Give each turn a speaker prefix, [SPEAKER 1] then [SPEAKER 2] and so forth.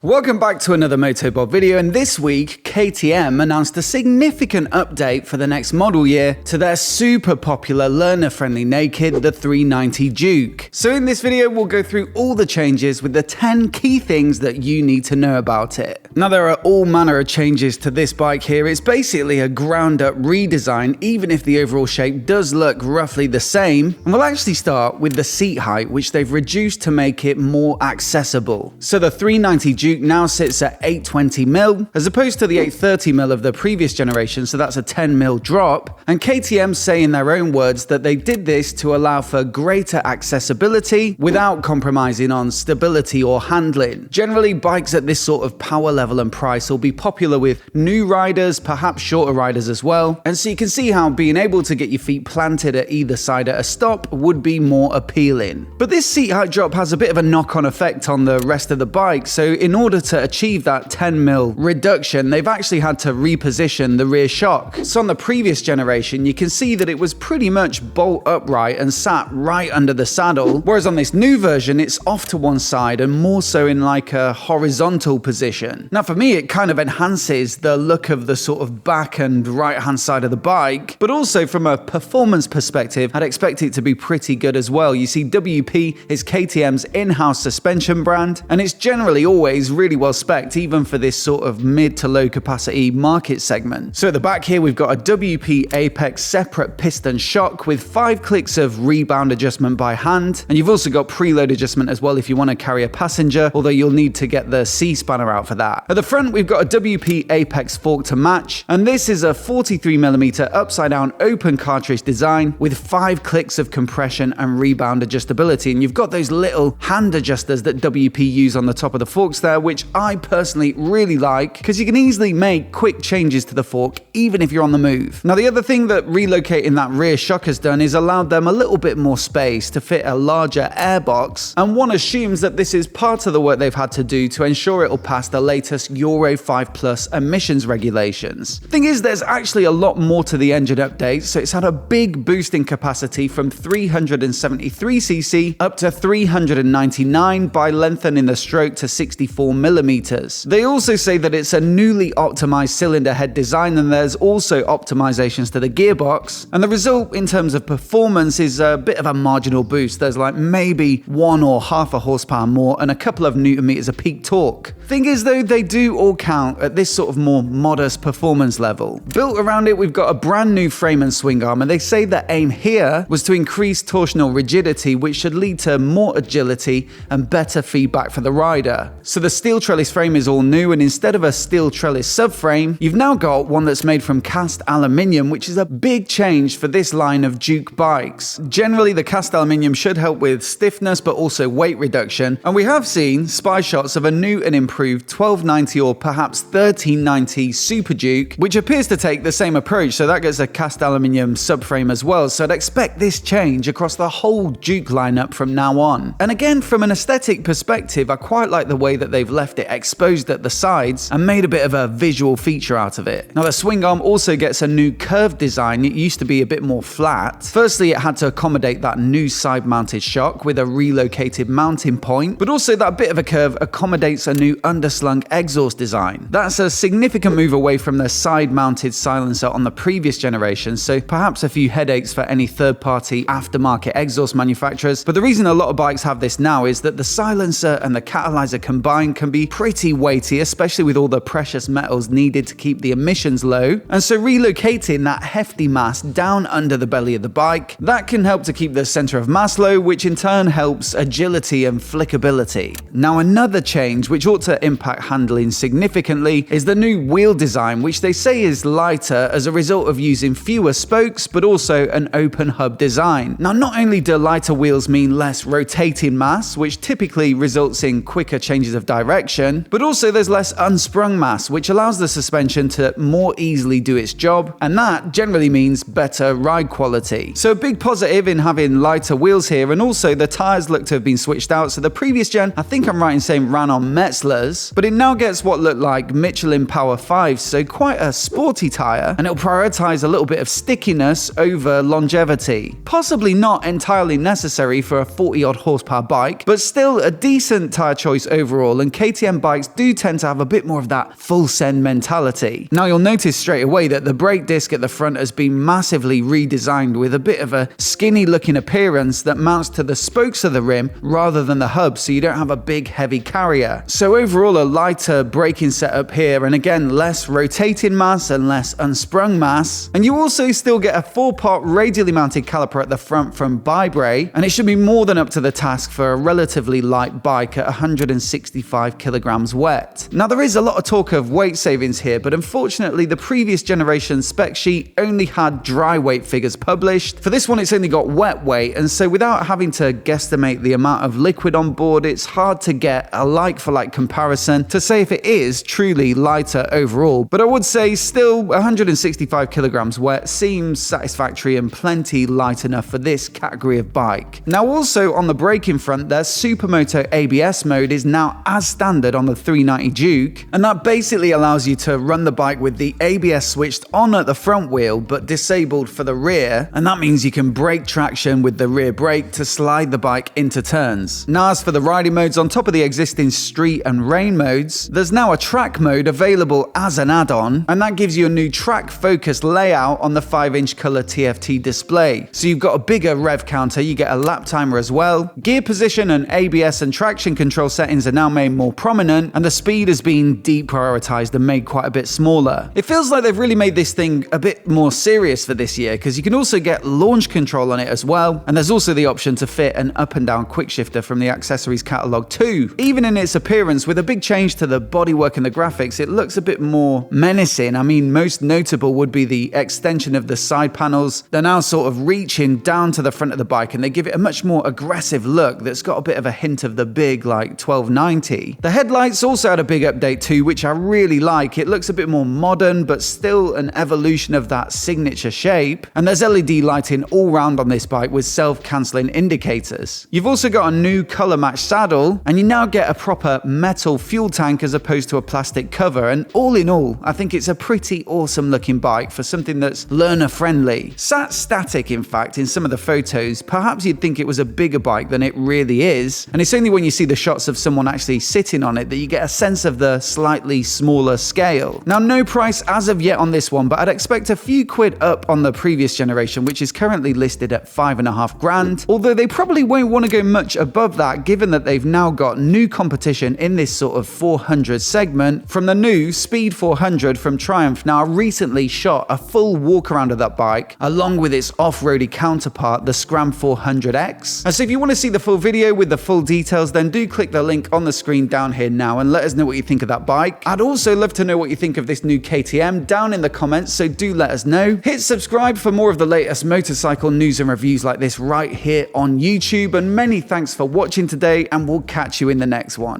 [SPEAKER 1] Welcome back to another MOTOBOB video, and this week KTM announced a significant update for the next model year to their super popular learner-friendly naked, the 390 Duke. So in this video we'll go through all the changes with the 10 key things that you need to know about it. Now there are all manner of changes to this bike here. It's basically a ground-up redesign, even if the overall shape does look roughly the same. And we'll actually start with the seat height, which they've reduced to make it more accessible. So the 390 Duke now sits at 820mm as opposed to the 830mm of the previous generation, so that's a 10mm drop. And KTM say in their own words that they did this to allow for greater accessibility without compromising on stability or handling. Generally, bikes at this sort of power level and price will be popular with new riders, perhaps shorter riders as well. And so you can see how being able to get your feet planted at either side at a stop would be more appealing. But this seat height drop has a bit of a knock-on effect on the rest of the bike, so in order to achieve that 10mm reduction, they've actually had to reposition the rear shock. So on the previous generation, you can see that it was pretty much bolt upright and sat right under the saddle, whereas on this new version, it's off to one side and more so in like a horizontal position. Now for me, it kind of enhances the look of the sort of back and right-hand side of the bike, but also from a performance perspective, I'd expect it to be pretty good as well. You see, WP is KTM's in-house suspension brand, and it's generally always really well spec'd, even for this sort of mid to low capacity market segment. So at the back here, we've got a WP Apex separate piston shock with 5 clicks of rebound adjustment by hand, and you've also got preload adjustment as well if you want to carry a passenger, although you'll need to get the C-spanner out for that. At the front, we've got a WP Apex fork to match, and this is a 43mm upside down open cartridge design with 5 clicks of compression and rebound adjustability, and you've got those little hand adjusters that WP use on the top of the forks there, which I personally really like because you can easily make quick changes to the fork even if you're on the move. Now the other thing that relocating that rear shock has done is allowed them a little bit more space to fit a larger airbox, and one assumes that this is part of the work they've had to do to ensure it'll pass the latest Euro 5 Plus emissions regulations. Thing is, there's actually a lot more to the engine update, so it's had a big boost in capacity from 373cc up to 399 by lengthening the stroke to 64mm. They also say that it's a newly optimized cylinder head design, and there's also optimizations to the gearbox, and the result in terms of performance is a bit of a marginal boost. There's like maybe 1 or half a horsepower more and a couple of newton meters of peak torque. Thing is though, they do all count at this sort of more modest performance level. Built around it, we've got a brand new frame and swing arm, and they say the aim here was to increase torsional rigidity, which should lead to more agility and better feedback for the rider. So the steel trellis frame is all new, and instead of a steel trellis subframe, you've now got one that's made from cast aluminium, which is a big change for this line of Duke bikes. Generally, the cast aluminium should help with stiffness but also weight reduction, and we have seen spy shots of a new and improved 1290 or perhaps 1390 Super Duke, which appears to take the same approach, so that gets a cast aluminium subframe as well. So I'd expect this change across the whole Duke lineup from now on. And again, from an aesthetic perspective, I quite like the way that they've left it exposed at the sides and made a bit of a visual feature out of it. Now the swing arm also gets a new curved design. It used to be a bit more flat. Firstly, it had to accommodate that new side mounted shock with a relocated mounting point, but also that bit of a curve accommodates a new underslung exhaust design. That's a significant move away from the side mounted silencer on the previous generation, so perhaps a few headaches for any third party aftermarket exhaust manufacturers. But the reason a lot of bikes have this now is that the silencer and the catalyzer combined can be pretty weighty, especially with all the precious metals needed to keep the emissions low. And so relocating that hefty mass down under the belly of the bike, that can help to keep the center of mass low, which in turn helps agility and flickability. Now another change which ought to impact handling significantly is the new wheel design, which they say is lighter as a result of using fewer spokes but also an open hub design. Now not only do lighter wheels mean less rotating mass, which typically results in quicker changes of direction, but also there's less unsprung mass, which allows the suspension to more easily do its job, and that generally means better ride quality. So a big positive in having lighter wheels here, and also the tyres look to have been switched out. So the previous gen, I think I'm right in saying, ran on Metzler's, but it now gets what look like Michelin Power 5s, so quite a sporty tyre, and it'll prioritize a little bit of stickiness over longevity. Possibly not entirely necessary for a 40 odd horsepower bike, but still a decent tyre choice overall, and KTM bikes do tend to have a bit more of that full send mentality. Now you'll notice straight away that the brake disc at the front has been massively redesigned with a bit of a skinny looking appearance that mounts to the spokes of the rim rather than the hub, so you don't have a big heavy carrier. So overall a lighter braking setup here, and again less rotating mass and less unsprung mass. And you also still get a 4-part radially mounted caliper at the front from BeMoto, and it should be more than up to the task for a relatively light bike at 165 kilograms wet. Now there is a lot of talk of weight savings here, but unfortunately the previous generation spec sheet only had dry weight figures published. For this one it's only got wet weight, and so without having to guesstimate the amount of liquid on board, it's hard to get a like-for-like comparison to say if it is truly lighter overall. But I would say still 165 kilograms wet seems satisfactory and plenty light enough for this category of bike. Now also on the braking front, their Supermoto ABS mode is now as standard on the 390 Duke, and that basically allows you to run the bike with the ABS switched on at the front wheel but disabled for the rear, and that means you can brake traction with the rear brake to slide the bike into turns. Now as for the riding modes, on top of the existing street and rain modes, there's now a track mode available as an add-on, and that gives you a new track focused layout on the 5-inch color TFT display. So you've got a bigger rev counter, you get a lap timer as well. Gear position and ABS and traction control settings are now made more prominent, and the speed has been deprioritized and made quite a bit smaller. It feels like they've really made this thing a bit more serious for this year, because you can also get launch control on it as well, and there's also the option to fit an up and down quick shifter from the accessories catalog too. Even in its appearance, with a big change to the bodywork and the graphics, it looks a bit more menacing. I mean, most notable would be the extension of the side panels. They're now sort of reaching down to the front of the bike, and they give it a much more aggressive look that's got a bit of a hint of the big like 1290. The headlights also had a big update too, which I really like. It looks a bit more modern but still an evolution of that signature shape, and there's LED lighting all round on this bike with self-cancelling indicators. You've also got a new colour match saddle, and you now get a proper metal fuel tank as opposed to a plastic cover, and all in all I think it's a pretty awesome looking bike for something that's learner friendly. Sat static in fact in some of the photos, perhaps you'd think it was a bigger bike than it really is, and it's only when you see the shots of someone actually sitting on it that you get a sense of the slightly smaller scale. Now no price as of yet on this one, but I'd expect a few quid up on the previous generation, which is currently listed at 5.5 grand, although they probably won't want to go much above that given that they've now got new competition in this sort of 400 segment from the new Speed 400 from Triumph. Now I recently shot a full walk around of that bike along with its off-roady counterpart, the Scram 400X. And so if you want to see the full video with the full details, then do click the link on the screen down here now and let us know what you think of that bike. I'd also love to know what you think of this new KTM down in the comments, so do let us know. Hit subscribe for more of the latest motorcycle news and reviews like this right here on YouTube, and many thanks for watching today, and we'll catch you in the next one.